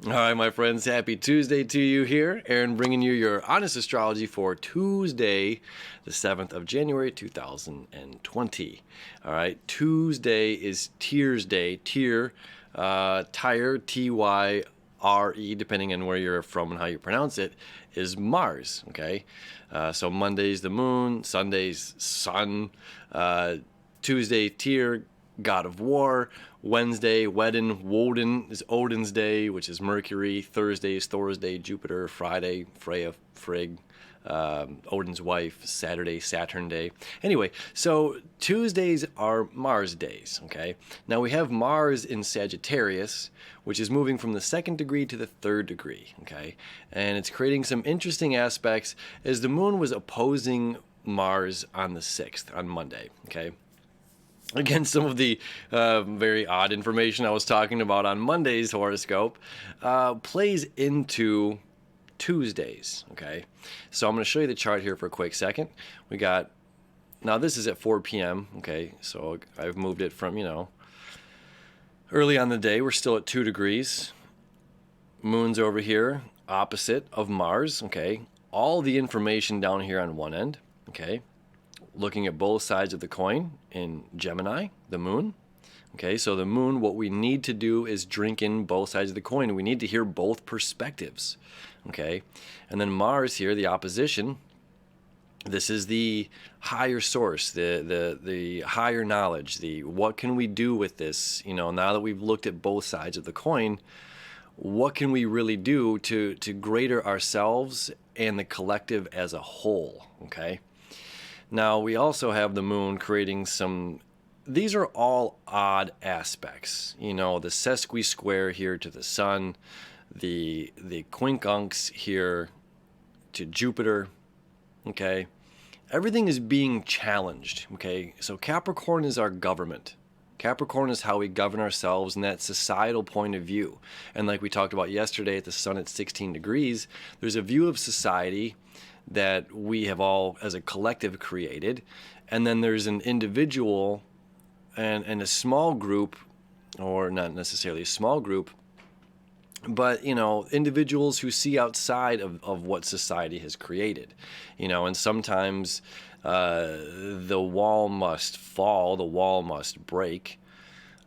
All right, my friends, happy Tuesday to you here. Aaron bringing you your honest astrology for Tuesday, the 7th of January, 2020. All right, Tuesday is Tears Day. Tyre, Tyre, depending on where you're from and how you pronounce it, is Mars, okay? So Monday's the moon, Sunday's sun, Tuesday, Tyr, god of war. Wednesday, Woden is Odin's day, which is Mercury. Thursday is Thor's day, Jupiter. Friday, Freya, Frigg, Odin's wife. Saturday, Saturn day. Anyway, so Tuesdays are Mars days, okay? Now we have Mars in Sagittarius, which is moving from the 2nd degree to the 3rd degree, okay? And it's creating some interesting aspects as the moon was opposing Mars on the 6th, on Monday, okay? Again, some of the very odd information I was talking about on Monday's horoscope plays into Tuesdays, okay? So I'm going to show you the chart here for a quick second. We got, now this is at 4 p.m., okay? So I've moved it from, early on the day. We're still at 2 degrees. Moon's over here, opposite of Mars, okay? All the information down here on one end, okay? Looking at both sides of the coin in Gemini, the moon. Okay, so the moon, what we need to do is drink in both sides of the coin. We need to hear both perspectives. Okay, and then Mars here, the opposition. This is the higher source, the higher knowledge, the what can we do with this? Now that we've looked at both sides of the coin, what can we really do to greater ourselves and the collective as a whole? Okay. Now, we also have the moon creating some, these are all odd aspects. The sesqui-square here to the sun, the quincunx here to Jupiter, okay? Everything is being challenged, okay? So Capricorn is our government. Capricorn is how we govern ourselves in that societal point of view. And like we talked about yesterday at the sun at 16 degrees, there's a view of society that we have all as a collective created, and then there's an individual and a small group, or not necessarily a small group, but individuals who see outside of what society has created, and sometimes the wall must fall, the wall must break,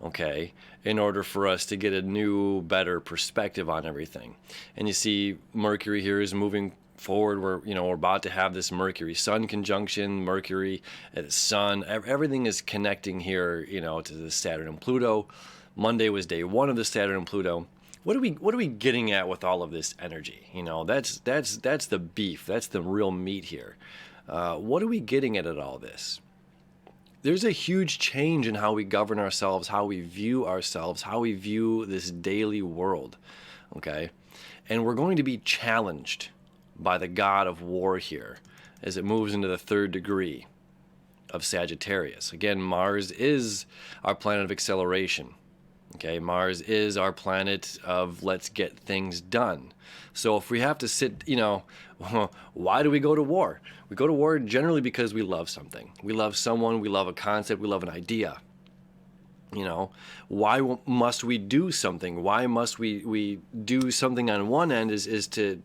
okay, in order for us to get a new, better perspective on everything. And you see Mercury here is moving forward. We're about to have this Mercury Sun conjunction, Mercury and the Sun. Everything is connecting here, to the Saturn and Pluto. Monday was day 1 of the Saturn and Pluto. What are we getting at with all of this energy? That's the beef. That's the real meat here. What are we getting at all this? There's a huge change in how we govern ourselves, how we view ourselves, how we view this daily world, okay? And we're going to be challenged by the god of war here as it moves into the 3rd degree of Sagittarius. Again, Mars is our planet of acceleration. Okay, Mars is our planet of let's get things done. So if we have to sit, why do we go to war? We go to war generally because we love something. We love someone, we love a concept, we love an idea. Why must we do something? Why must we do something on one end is to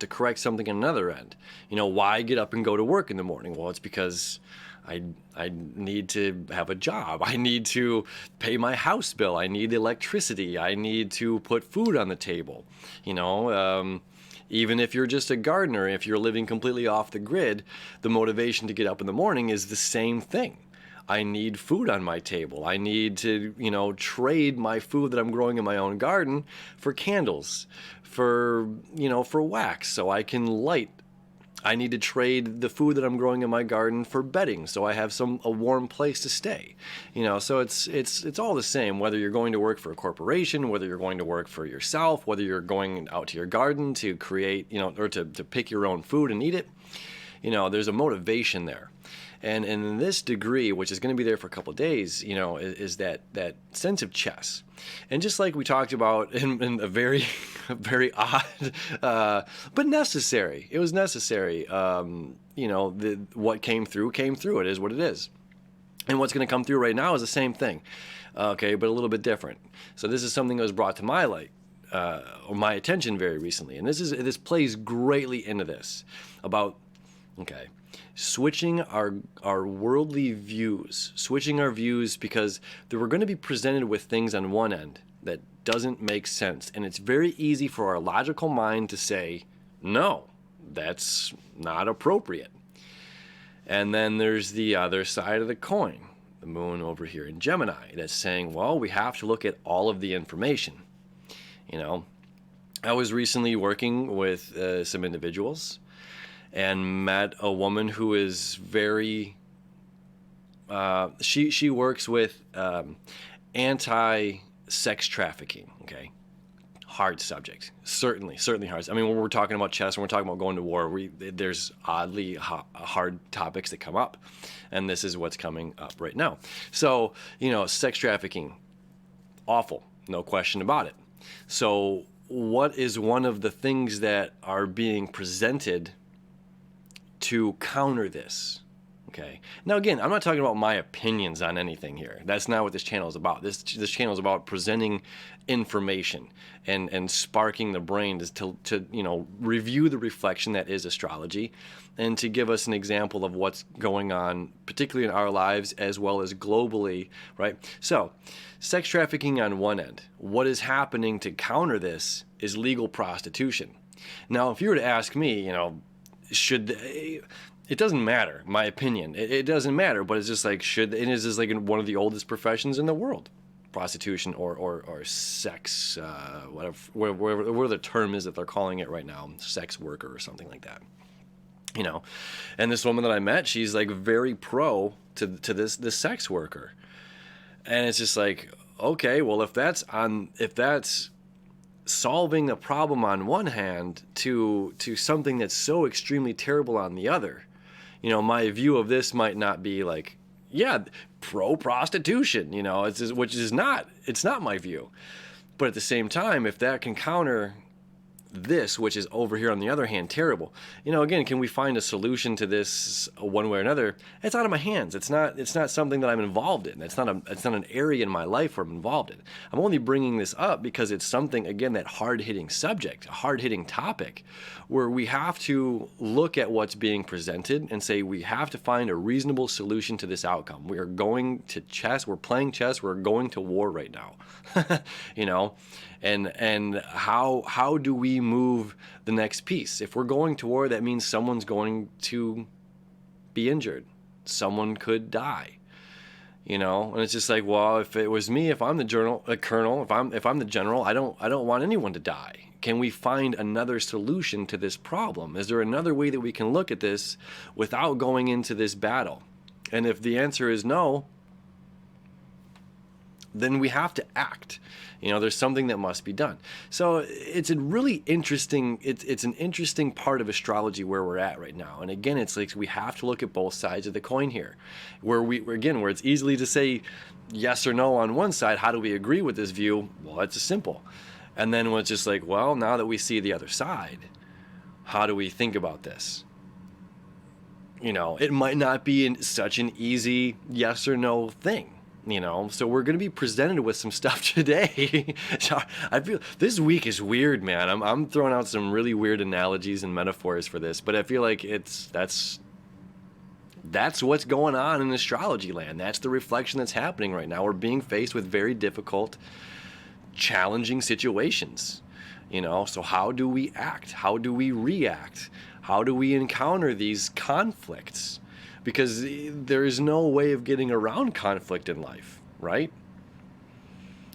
correct something on another end? Why get up and go to work in the morning? Well, it's because I need to have a job. I need to pay my house bill. I need electricity. I need to put food on the table. Even if you're just a gardener, if you're living completely off the grid, the motivation to get up in the morning is the same thing. I need food on my table. I need to, trade my food that I'm growing in my own garden for candles, for wax so I can light. I need to trade the food that I'm growing in my garden for bedding so I have a warm place to stay. So it's all the same, whether you're going to work for a corporation, whether you're going to work for yourself, whether you're going out to your garden to create, or to pick your own food and eat it. There's a motivation there. And in this degree, which is going to be there for a couple of days, is that sense of chess. And just like we talked about in a very, very odd, but necessary. It was necessary. What came through. It is what it is. And what's going to come through right now is the same thing, okay, but a little bit different. So this is something that was brought to my light my attention very recently, and this plays greatly into this about, okay, switching our worldly views, switching our views, because we're going to be presented with things on one end that doesn't make sense, and it's very easy for our logical mind to say, no, that's not appropriate. And then there's the other side of the coin, the moon over here in Gemini, that's saying, well, we have to look at all of the information. You know, I was recently working with some individuals and met a woman who is very, she works with anti-sex trafficking, okay? Hard subject, certainly hard. I mean, when we're talking about chess, when we're talking about going to war, there's oddly hard topics that come up, and this is what's coming up right now. So, you know, sex trafficking, awful, no question about it. So what is one of the things that are being presented to counter this? Okay. Now, again, I'm not talking about my opinions on anything here. That's not what this channel is about. This channel is about presenting information and sparking the brain to you know, review the reflection that is astrology, and to give us an example of what's going on, particularly in our lives as well as globally, right? So, sex trafficking on one end. What is happening to counter this is legal prostitution. Now, if you were to ask me, you know, it doesn't matter, my opinion. It doesn't matter, but it's just like, it is just like one of the oldest professions in the world. Prostitution or sex, whatever the term is that they're calling it right now, sex worker or something like that. You know, and this woman that I met, she's like very pro to this sex worker. And it's just like, okay, well, if that's solving a problem on one hand to something that's so extremely terrible on the other, you know, my view of this might not be like, yeah, pro prostitution, you know, it's not my view. But at the same time, if that can counter this, which is over here on the other hand terrible, you know, again, can we find a solution to this one way or another? It's out of my hands. It's not something that I'm involved in. It's not an area in my life where I'm involved in. I'm only bringing this up because it's something, again, that hard-hitting subject, a hard-hitting topic, where we have to look at what's being presented and say we have to find a reasonable solution to this outcome. We are going to chess. We're playing chess. We're going to war right now. You know, and how do we move the next piece? If we're going to war, that means someone's going to be injured. Someone could die. You know, and it's just like, well, if it was me, if I'm the colonel, if I'm the general, I don't want anyone to die. Can we find another solution to this problem? Is there another way that we can look at this without going into this battle? And if the answer is no, then we have to act. You know, there's something that must be done. So it's a really interesting, it's an interesting part of astrology where we're at right now. And again, it's like we have to look at both sides of the coin here, where it's easily to say yes or no on one side. How do we agree with this view? Well, it's simple. And then when it's just like, well, now that we see the other side, how do we think about this? You know, it might not be such an easy yes or no thing. You know, so we're going to be presented with some stuff today. I feel this week is weird, man. I'm throwing out some really weird analogies and metaphors for this, but I feel like that's what's going on in astrology land. That's the reflection that's happening right now. We're being faced with very difficult, challenging situations. You know, so how do we act? How do we react? How do we encounter these conflicts? Because there is no way of getting around conflict in life, right?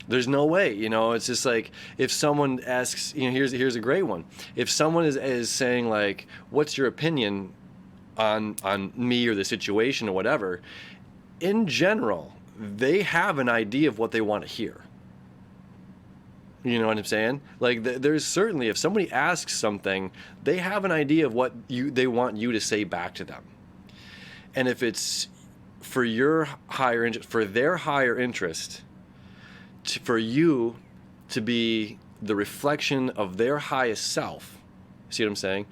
There's no way, you know. It's just like if someone asks, you know, here's a great one. If someone is saying like, "What's your opinion on me or the situation or whatever?" In general, they have an idea of what they want to hear. You know what I'm saying? Like, there's certainly, if somebody asks something, they have an idea of what they want you to say back to them. And if it's for your higher interest, for their higher interest, for you to be the reflection of their highest self, see what I'm saying?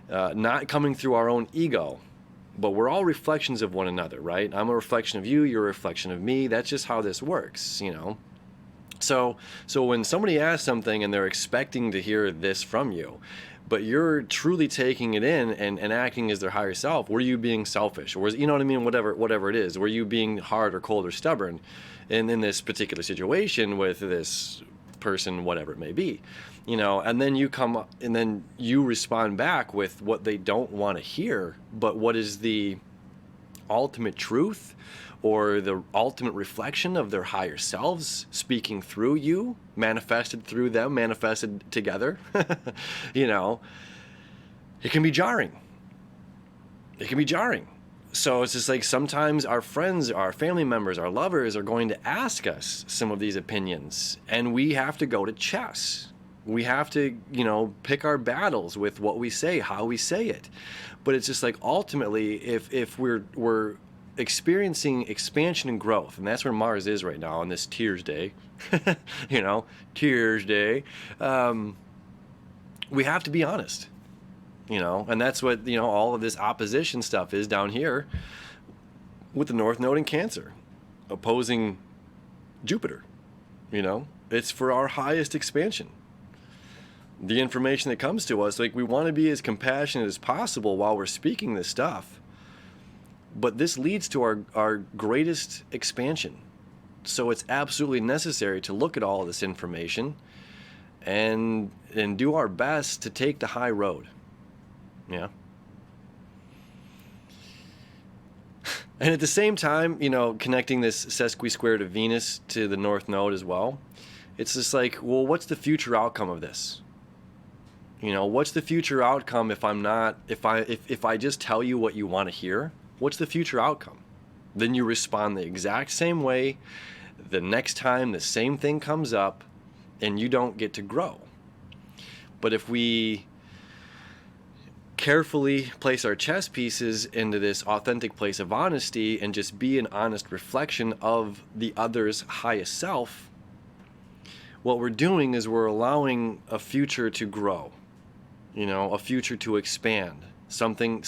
Not coming through our own ego, but we're all reflections of one another, right? I'm a reflection of you, you're a reflection of me. That's just how this works, you know? So when somebody asks something and they're expecting to hear this from you, but you're truly taking it in and acting as their higher self, were you being selfish? Or was, you know what I mean? Whatever it is. Were you being hard or cold or stubborn in this particular situation with this person, whatever it may be? And then you come up and then you respond back with what they don't want to hear, but what is the ultimate truth or the ultimate reflection of their higher selves speaking through you, manifested through them, manifested together. It can be jarring. So it's just like sometimes our friends, our family members, our lovers are going to ask us some of these opinions, and we have to go to chess. We have to, pick our battles with what we say, how we say it. But it's just like ultimately, if we're experiencing expansion and growth, and that's where Mars is right now on this Tears Day, Tears Day, we have to be honest, and that's what, all of this opposition stuff is down here with the North Node in Cancer, opposing Jupiter, it's for our highest expansion. The information that comes to us, like we want to be as compassionate as possible while we're speaking this stuff. But this leads to our greatest expansion. So it's absolutely necessary to look at all of this information and do our best to take the high road. Yeah. And at the same time, connecting this sesqui-square to Venus to the North Node as well, it's just like, well, what's the future outcome of this? What's the future outcome if I just tell you what you want to hear? What's the future outcome? Then you respond the exact same way the next time the same thing comes up, and you don't get to grow. But if we carefully place our chess pieces into this authentic place of honesty and just be an honest reflection of the other's highest self, what we're doing is we're allowing a future to grow, a future to expand. Something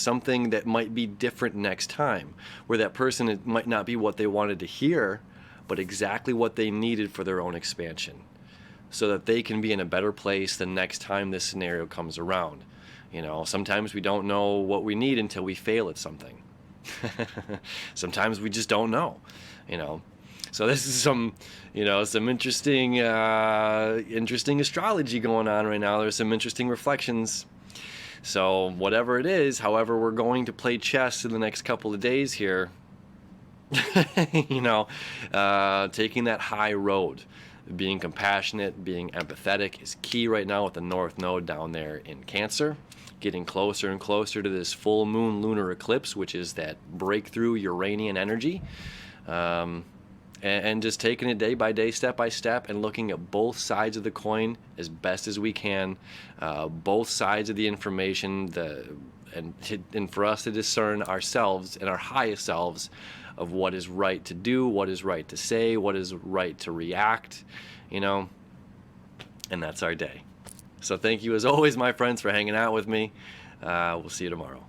that might be different next time, where that person, it might not be what they wanted to hear, but exactly what they needed for their own expansion, so that they can be in a better place the next time this scenario comes around. Sometimes we don't know what we need until we fail at something. Sometimes we just don't know, So this is some interesting astrology going on right now. There's some interesting reflections. So whatever it is, however we're going to play chess in the next couple of days here, taking that high road, being compassionate, being empathetic is key right now with the North Node down there in Cancer, getting closer and closer to this full moon lunar eclipse, which is that breakthrough Uranian energy. And just taking it day by day, step by step, and looking at both sides of the coin as best as we can, both sides of the information, and for us to discern ourselves and our highest selves of what is right to do, what is right to say, what is right to react, and that's our day. So thank you as always, my friends, for hanging out with me. We'll see you tomorrow.